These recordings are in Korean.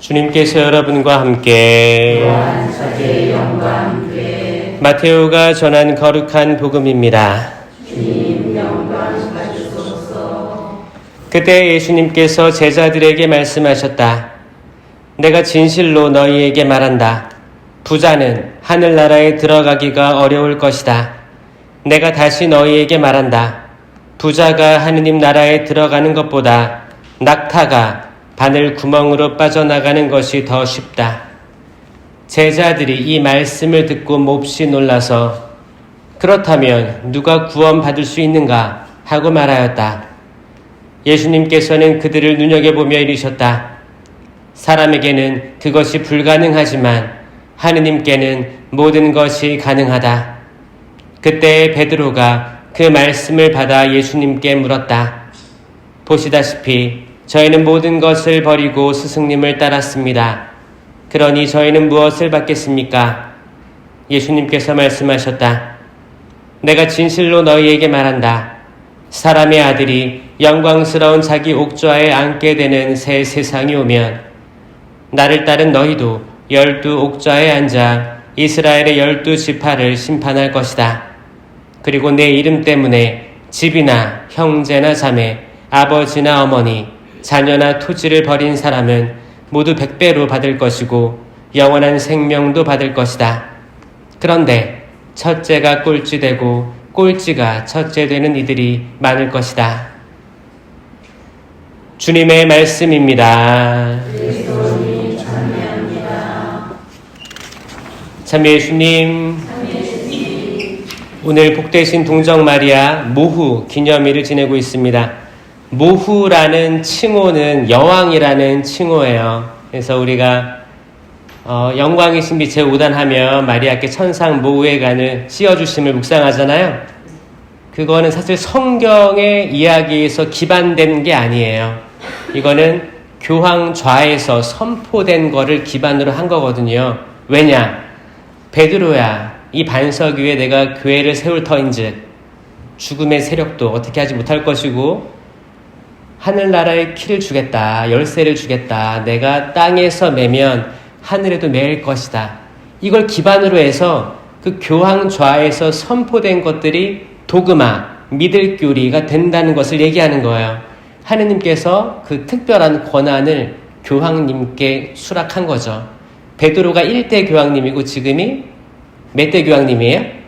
주님께서 여러분과 함께 마테오가 전한 거룩한 복음입니다. 주님 영광 받으소서. 그때 예수님께서 제자들에게 말씀하셨다. 내가 진실로 너희에게 말한다. 부자는 하늘나라에 들어가기가 어려울 것이다. 내가 다시 너희에게 말한다. 부자가 하느님 나라에 들어가는 것보다 낙타가 바늘 구멍으로 빠져나가는 것이 더 쉽다. 제자들이 이 말씀을 듣고 몹시 놀라서 그렇다면 누가 구원받을 수 있는가 하고 말하였다. 예수님께서는 그들을 눈여겨보며 이르셨다. 사람에게는 그것이 불가능하지만 하느님께는 모든 것이 가능하다. 그때 베드로가 그 말씀을 받아 예수님께 물었다. 보시다시피 저희는 모든 것을 버리고 스승님을 따랐습니다. 그러니 저희는 무엇을 받겠습니까? 예수님께서 말씀하셨다. 내가 진실로 너희에게 말한다. 사람의 아들이 영광스러운 자기 옥좌에 앉게 되는 새 세상이 오면 나를 따른 너희도 12 옥좌에 앉아 이스라엘의 12 지파를 심판할 것이다. 그리고 내 이름 때문에 집이나 형제나 자매, 아버지나 어머니, 자녀나 토지를 버린 사람은 모두 100배로 받을 것이고 영원한 생명도 받을 것이다. 그런데 첫째가 꼴찌되고 꼴찌가 첫째 되는 이들이 많을 것이다. 주님의 말씀입니다. 그리스도님 찬미합니다. 참여해 주님, 오늘 복되신 동정 마리아 모후 기념일을 지내고 있습니다. 모후라는 칭호는 여왕이라는 칭호예요. 그래서 우리가 영광이신 빛에 오단하며 마리아께 천상 모후의 간을 씌워주심을 묵상하잖아요. 그거는 사실 성경의 이야기에서 기반된 게 아니에요. 이거는 교황좌에서 선포된 거를 기반으로 한 거거든요. 왜냐? 베드로야, 이 반석 위에 내가 교회를 세울 터인즉 죽음의 세력도 어떻게 하지 못할 것이고 하늘나라의 키를 주겠다. 열쇠를 주겠다. 내가 땅에서 매면 하늘에도 매일 것이다. 이걸 기반으로 해서 그 교황좌에서 선포된 것들이 도그마, 믿을 교리가 된다는 것을 얘기하는 거예요. 하느님께서 그 특별한 권한을 교황님께 수락한 거죠. 베드로가 1대 교황님이고 지금이 몇 대 교황님이에요?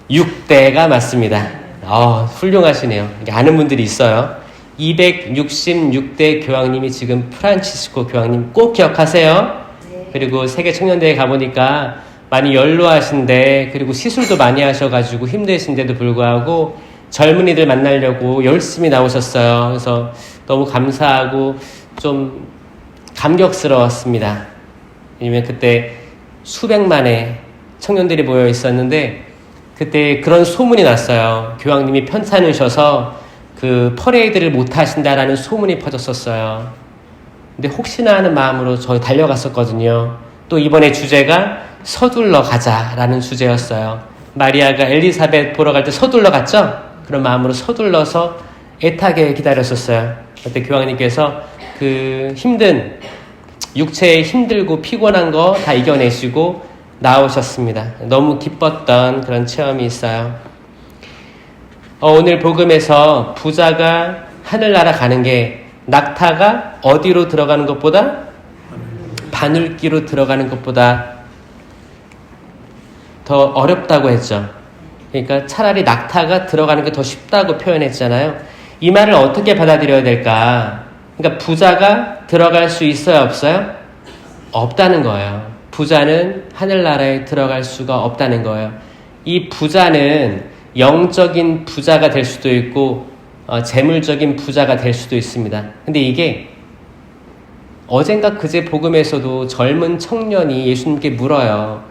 266대가 맞습니다. 훌륭하시네요. 아는 분들이 있어요. 266대 교황님이 지금 프란치스코 교황님 꼭 기억하세요. 그리고 세계 청년대회 가보니까 많이 연로하신데 그리고 시술도 많이 하셔가지고 힘드신데도 불구하고 젊은이들 만나려고 열심히 나오셨어요. 그래서 너무 감사하고 좀 감격스러웠습니다. 왜냐면 그때 수백만의 청년들이 모여 있었는데 그때 그런 소문이 났어요. 교황님이 편찮으셔서 그 퍼레이드를 못 하신다라는 소문이 퍼졌었어요. 근데 혹시나 하는 마음으로 저희 달려갔었거든요. 또 이번에 주제가 서둘러 가자라는 주제였어요. 마리아가 엘리사벳 보러 갈 때 서둘러 갔죠? 그런 마음으로 서둘러서 애타게 기다렸었어요. 그때 교황님께서 그 힘든 육체에 힘들고 피곤한 거 다 이겨내시고 나오셨습니다. 너무 기뻤던 그런 체험이 있어요. 오늘 복음에서 부자가 하늘나라 가는 게 낙타가 어디로 들어가는 것보다 바늘기로 들어가는 것보다 더 어렵다고 했죠. 그러니까 차라리 낙타가 들어가는 게 더 쉽다고 표현했잖아요. 이 말을 어떻게 받아들여야 될까? 그러니까 부자가 들어갈 수 있어요, 없어요? 없다는 거예요. 부자는 하늘나라에 들어갈 수가 없다는 거예요. 이 부자는 영적인 부자가 될 수도 있고 재물적인 부자가 될 수도 있습니다. 근데 이게 어젠가 그제 복음에서도 젊은 청년이 예수님께 물어요.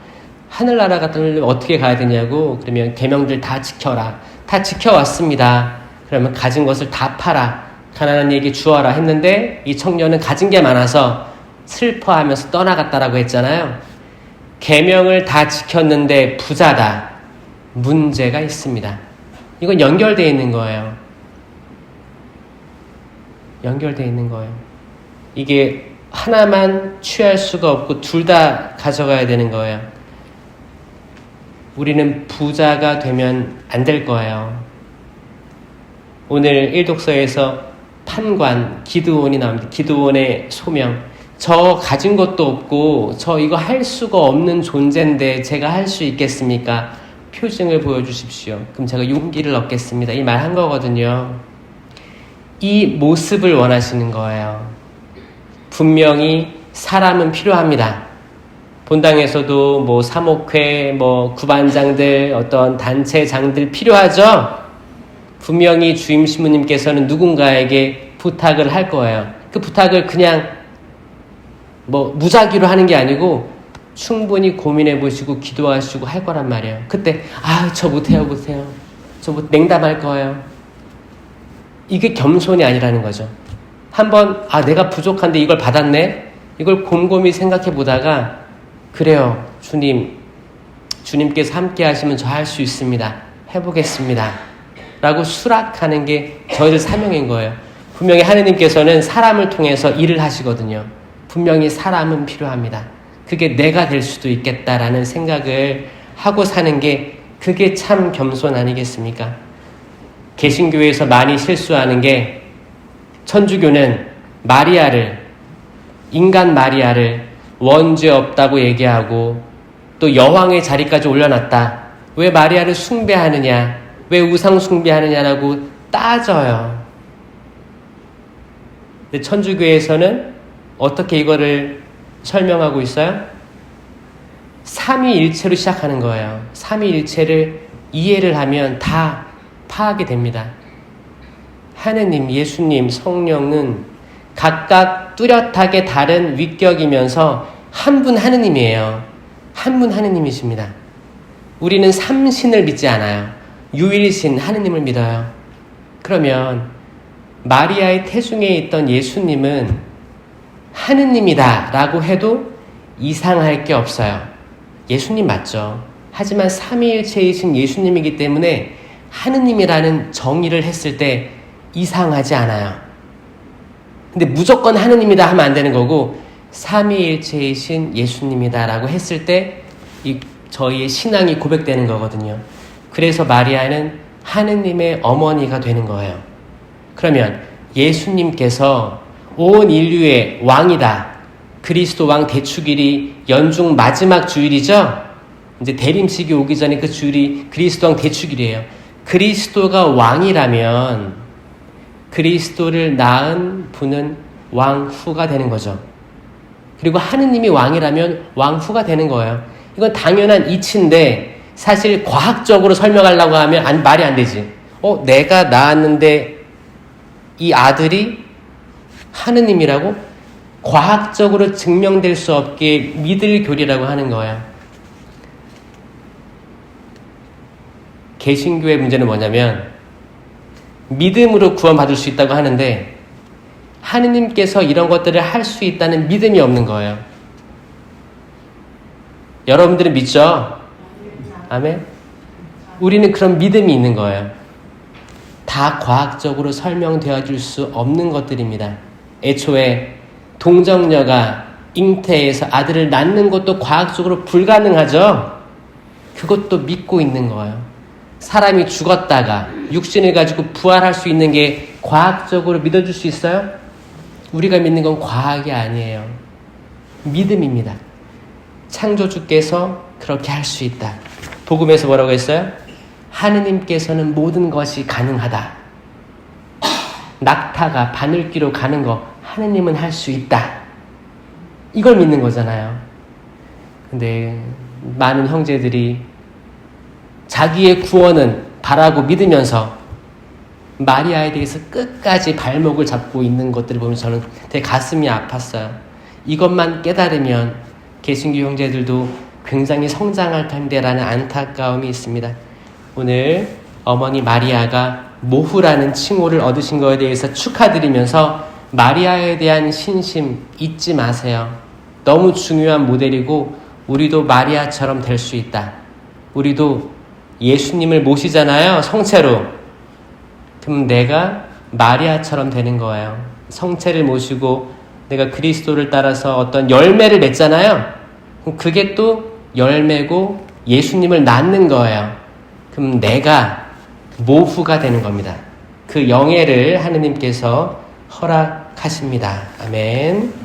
하늘나라 같은 어떻게 가야 되냐고. 그러면 계명들 다 지켜라. 다 지켜왔습니다. 그러면 가진 것을 다 팔아. 가난한 이에게 주어라 했는데 이 청년은 가진 게 많아서 슬퍼하면서 떠나갔다라고 했잖아요. 계명을 다 지켰는데 부자다. 문제가 있습니다. 이건 연결되어 있는 거예요. 연결되어 있는 거예요. 이게 하나만 취할 수가 없고 둘 다 가져가야 되는 거예요. 우리는 부자가 되면 안 될 거예요. 오늘 1독서에서 판관, 기드온이 나옵니다. 기드온의 소명. 저 가진 것도 없고 저 이거 할 수가 없는 존재인데 제가 할 수 있겠습니까? 표징을 보여주십시오. 그럼 제가 용기를 얻겠습니다. 이 말 한 거거든요. 이 모습을 원하시는 거예요. 분명히 사람은 필요합니다. 본당에서도 뭐 사목회, 뭐 구반장들, 어떤 단체장들 필요하죠? 분명히 주임 신부님께서는 누군가에게 부탁을 할 거예요. 그 부탁을 그냥 뭐 무작위로 하는 게 아니고 충분히 고민해 보시고 기도하시고 할 거란 말이에요. 그때 저 못해요. 저 냉담할 거예요. 이게 겸손이 아니라는 거죠. 한번 내가 부족한데 이걸 받았네? 이걸 곰곰이 생각해 보다가 그래요. 주님께서 함께 하시면 저 할 수 있습니다. 해보겠습니다. 라고 수락하는 게 저희들 사명인 거예요. 분명히 하느님께서는 사람을 통해서 일을 하시거든요. 분명히 사람은 필요합니다. 그게 내가 될 수도 있겠다라는 생각을 하고 사는 게 그게 참 겸손 아니겠습니까? 개신교에서 많이 실수하는 게 천주교는 인간 마리아를 원죄 없다고 얘기하고 또 여왕의 자리까지 올려놨다. 왜 마리아를 숭배하느냐? 왜 우상 숭배하느냐라고 따져요. 근데 천주교에서는 어떻게 이거를 설명하고 있어요? 삼위일체로 시작하는 거예요. 삼위일체를 이해를 하면 다 파악이 됩니다. 하느님, 예수님, 성령은 각각 뚜렷하게 다른 위격이면서 한 분 하느님이에요. 한 분 하느님이십니다. 우리는 삼신을 믿지 않아요. 유일신 하느님을 믿어요. 그러면 마리아의 태중에 있던 예수님은 하느님이다 라고 해도 이상할 게 없어요. 예수님 맞죠. 하지만 삼위일체이신 예수님이기 때문에 하느님이라는 정의를 했을 때 이상하지 않아요. 근데 무조건 하느님이다 하면 안 되는 거고 삼위일체이신 예수님이다 라고 했을 때 저희의 신앙이 고백되는 거거든요. 그래서 마리아는 하느님의 어머니가 되는 거예요. 그러면 예수님께서 온 인류의 왕이다. 그리스도 왕 대축일이 연중 마지막 주일이죠. 이제 대림식이 오기 전에 그 주일이 그리스도 왕 대축일이에요. 그리스도가 왕이라면 그리스도를 낳은 분은 왕후가 되는 거죠. 그리고 하느님이 왕이라면 왕후가 되는 거예요. 이건 당연한 이치인데 사실 과학적으로 설명하려고 하면 말이 안 되지. 내가 낳았는데 이 아들이 하느님이라고? 과학적으로 증명될 수 없게 믿을 교리라고 하는 거예요. 개신교의 문제는 뭐냐면 믿음으로 구원받을 수 있다고 하는데 하느님께서 이런 것들을 할 수 있다는 믿음이 없는 거예요. 여러분들은 믿죠? 아멘? 우리는 그런 믿음이 있는 거예요. 다 과학적으로 설명되어질 수 없는 것들입니다. 애초에 동정녀가 잉태해서 아들을 낳는 것도 과학적으로 불가능하죠? 그것도 믿고 있는 거예요. 사람이 죽었다가 육신을 가지고 부활할 수 있는 게 과학적으로 믿어줄 수 있어요? 우리가 믿는 건 과학이 아니에요. 믿음입니다. 창조주께서 그렇게 할 수 있다. 복음에서 뭐라고 했어요? 하느님께서는 모든 것이 가능하다. 낙타가 바늘귀로 가는 거 하느님은 할 수 있다. 이걸 믿는 거잖아요. 근데 많은 형제들이 자기의 구원은 바라고 믿으면서 마리아에 대해서 끝까지 발목을 잡고 있는 것들을 보면 저는 되게 가슴이 아팠어요. 이것만 깨달으면 개신교 형제들도 굉장히 성장할 텐데라는 안타까움이 있습니다. 오늘 어머니 마리아가 모후라는 칭호를 얻으신 것에 대해서 축하드리면서 마리아에 대한 신심 잊지 마세요. 너무 중요한 모델이고 우리도 마리아처럼 될 수 있다. 우리도 예수님을 모시잖아요. 성체로. 그럼 내가 마리아처럼 되는 거예요. 성체를 모시고 내가 그리스도를 따라서 어떤 열매를 맺잖아요. 그럼 그게 또 열매고 예수님을 낳는 거예요. 그럼 내가 모후가 되는 겁니다. 그 영예를 하느님께서 허락하십니다. 아멘.